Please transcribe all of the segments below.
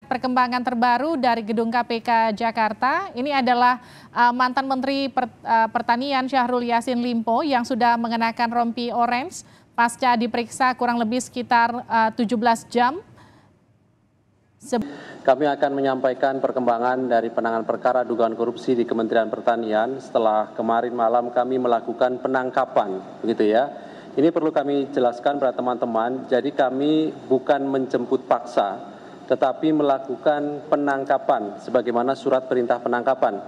perkembangan terbaru dari gedung KPK Jakarta. Ini adalah mantan Menteri Pertanian Syahrul Yassin Limpo yang sudah mengenakan rompi orange pasca diperiksa kurang lebih sekitar 17 jam. Kami akan menyampaikan perkembangan dari penanganan perkara dugaan korupsi di Kementerian Pertanian setelah kemarin malam kami melakukan penangkapan, begitu ya. Ini perlu kami jelaskan pada teman-teman, jadi kami bukan menjemput paksa, tetapi melakukan penangkapan sebagaimana surat perintah penangkapan.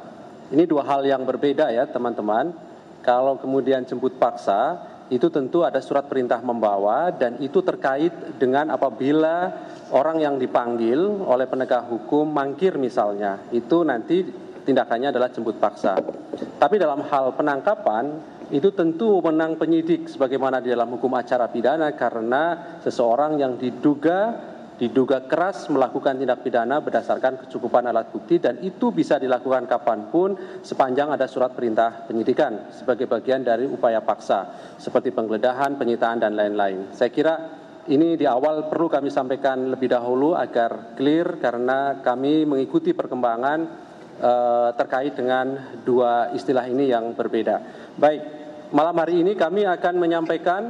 Ini dua hal yang berbeda ya teman-teman. Kalau kemudian jemput paksa, itu tentu ada surat perintah membawa dan itu terkait dengan apabila orang yang dipanggil oleh penegak hukum mangkir misalnya, itu nanti tindakannya adalah jemput paksa. Tapi dalam hal penangkapan, itu tentu wewenang penyidik sebagaimana di dalam hukum acara pidana karena seseorang yang diduga keras melakukan tindak pidana berdasarkan kecukupan alat bukti dan itu bisa dilakukan kapanpun sepanjang ada surat perintah penyidikan sebagai bagian dari upaya paksa seperti penggeledahan, penyitaan dan lain-lain. Saya kira ini di awal perlu kami sampaikan lebih dahulu agar clear karena kami mengikuti perkembangan terkait dengan dua istilah ini yang berbeda. Baik, malam hari ini kami akan menyampaikan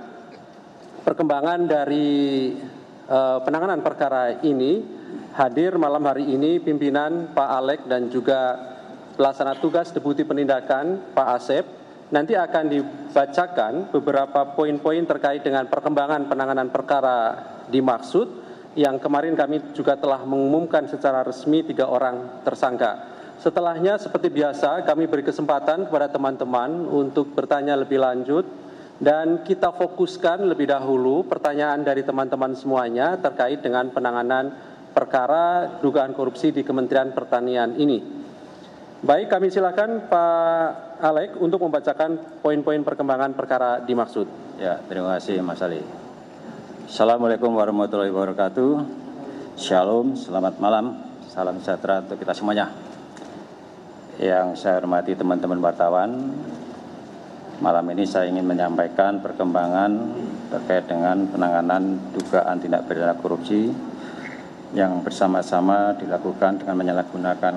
perkembangan dari penanganan perkara ini. Hadir malam hari ini pimpinan Pak Alek dan juga pelaksana tugas Deputi Penindakan Pak Asep. Nanti akan dibacakan beberapa poin-poin terkait dengan perkembangan penanganan perkara dimaksud yang kemarin kami juga telah mengumumkan secara resmi 3 orang tersangka. Setelahnya seperti biasa kami beri kesempatan kepada teman-teman untuk bertanya lebih lanjut dan kita fokuskan lebih dahulu pertanyaan dari teman-teman semuanya terkait dengan penanganan perkara dugaan korupsi di Kementerian Pertanian ini. Baik, kami silakan Pak Alek untuk membacakan poin-poin perkembangan perkara dimaksud. Ya, terima kasih Mas Ali. Assalamualaikum warahmatullahi wabarakatuh. Shalom, selamat malam, salam sejahtera untuk kita semuanya. Yang saya hormati teman-teman wartawan, malam ini saya ingin menyampaikan perkembangan terkait dengan penanganan dugaan tindak pidana korupsi yang bersama-sama dilakukan dengan menyalahgunakan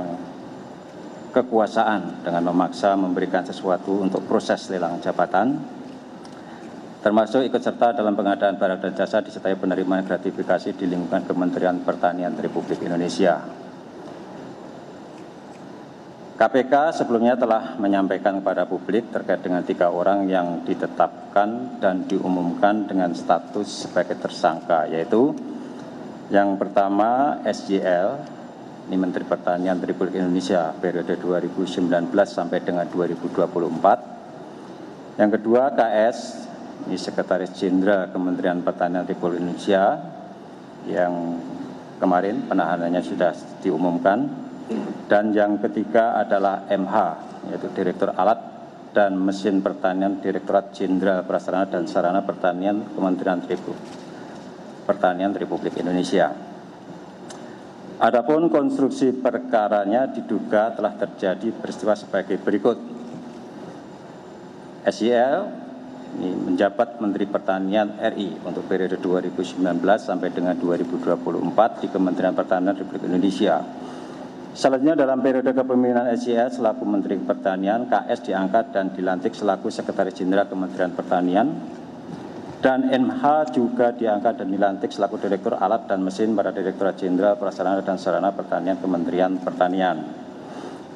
kekuasaan dengan memaksa memberikan sesuatu untuk proses lelang jabatan, termasuk ikut serta dalam pengadaan barang dan jasa disertai penerimaan gratifikasi di lingkungan Kementerian Pertanian Republik Indonesia. KPK sebelumnya telah menyampaikan kepada publik terkait dengan 3 orang yang ditetapkan dan diumumkan dengan status sebagai tersangka, yaitu yang pertama SJL, ini Menteri Pertanian Republik Indonesia periode 2019 sampai dengan 2024. Yang kedua KS, ini Sekretaris Jenderal Kementerian Pertanian Republik Indonesia yang kemarin penahanannya sudah diumumkan. Dan yang ketiga adalah MH, yaitu Direktur Alat dan Mesin Pertanian Direktorat Jenderal Prasarana dan Sarana Pertanian Kementerian Pertanian Republik Indonesia. Adapun konstruksi perkaranya diduga telah terjadi peristiwa sebagai berikut. SJL ini menjabat Menteri Pertanian RI untuk periode 2019 sampai dengan 2024 di Kementerian Pertanian Republik Indonesia. Selanjutnya dalam periode kepemimpinan SJL selaku Menteri Pertanian, KS diangkat dan dilantik selaku Sekretaris Jenderal Kementerian Pertanian. Dan MH juga diangkat dan dilantik selaku Direktur Alat dan Mesin pada Direktorat Jenderal Prasarana dan Sarana Pertanian Kementerian Pertanian.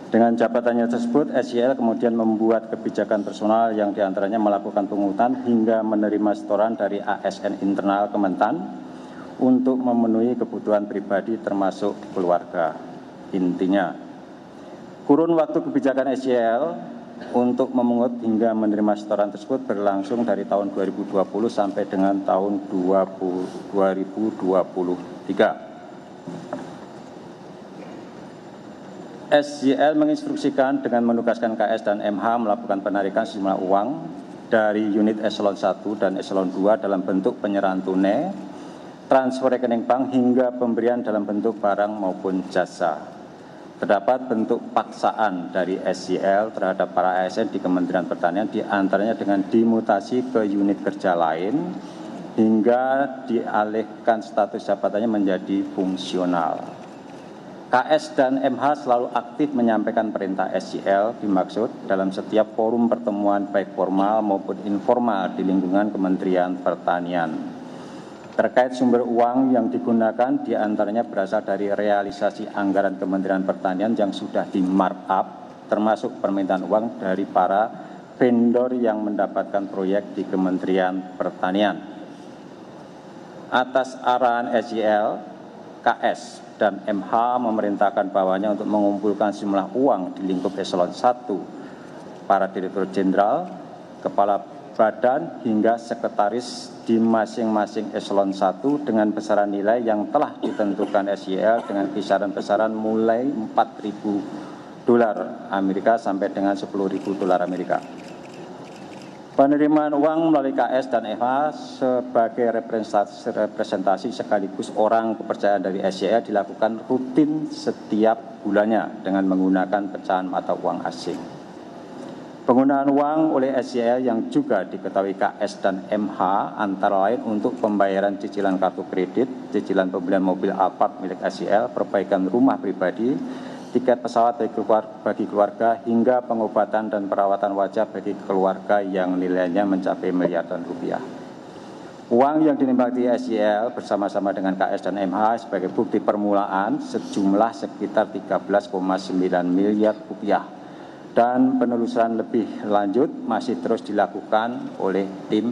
Dengan jabatannya tersebut, SJL kemudian membuat kebijakan personal yang diantaranya melakukan pungutan hingga menerima setoran dari ASN internal Kementan untuk memenuhi kebutuhan pribadi termasuk keluarga. Intinya, kurun waktu kebijakan SJL untuk memungut hingga menerima setoran tersebut berlangsung dari tahun 2020 sampai dengan tahun 2023. SJL menginstruksikan dengan menugaskan KS dan MH melakukan penarikan sejumlah uang dari unit eselon 1 dan eselon 2 dalam bentuk penyerahan tunai, transfer rekening bank hingga pemberian dalam bentuk barang maupun jasa. Terdapat bentuk paksaan dari SJL terhadap para ASN di Kementerian Pertanian, diantaranya dengan dimutasi ke unit kerja lain hingga dialihkan status jabatannya menjadi fungsional. KS dan MH selalu aktif menyampaikan perintah SJL dimaksud dalam setiap forum pertemuan baik formal maupun informal di lingkungan Kementerian Pertanian. Terkait sumber uang yang digunakan diantaranya berasal dari realisasi anggaran Kementerian Pertanian yang sudah di markup, termasuk permintaan uang dari para vendor yang mendapatkan proyek di Kementerian Pertanian. Atas arahan SJL, KS dan MH memerintahkan bawahannya untuk mengumpulkan sejumlah uang di lingkup eselon 1, para direktur jenderal, kepala badan hingga sekretaris di masing-masing eselon 1 dengan besaran nilai yang telah ditentukan SJL dengan besaran mulai $4.000 Amerika sampai dengan $10.000 Amerika. Penerimaan uang melalui KS dan MH sebagai representasi sekaligus orang kepercayaan dari SJL dilakukan rutin setiap bulannya dengan menggunakan pecahan mata uang asing. Penggunaan uang oleh SJL yang juga diketahui KS dan MH antara lain untuk pembayaran cicilan kartu kredit, cicilan pembelian mobil Alphard milik SJL, perbaikan rumah pribadi, tiket pesawat bagi keluarga, hingga pengobatan dan perawatan wajah bagi keluarga yang nilainya mencapai miliaran rupiah. Uang yang dinikmati SJL bersama-sama dengan KS dan MH sebagai bukti permulaan sejumlah sekitar 13,9 miliar rupiah. Dan penelusuran lebih lanjut masih terus dilakukan oleh tim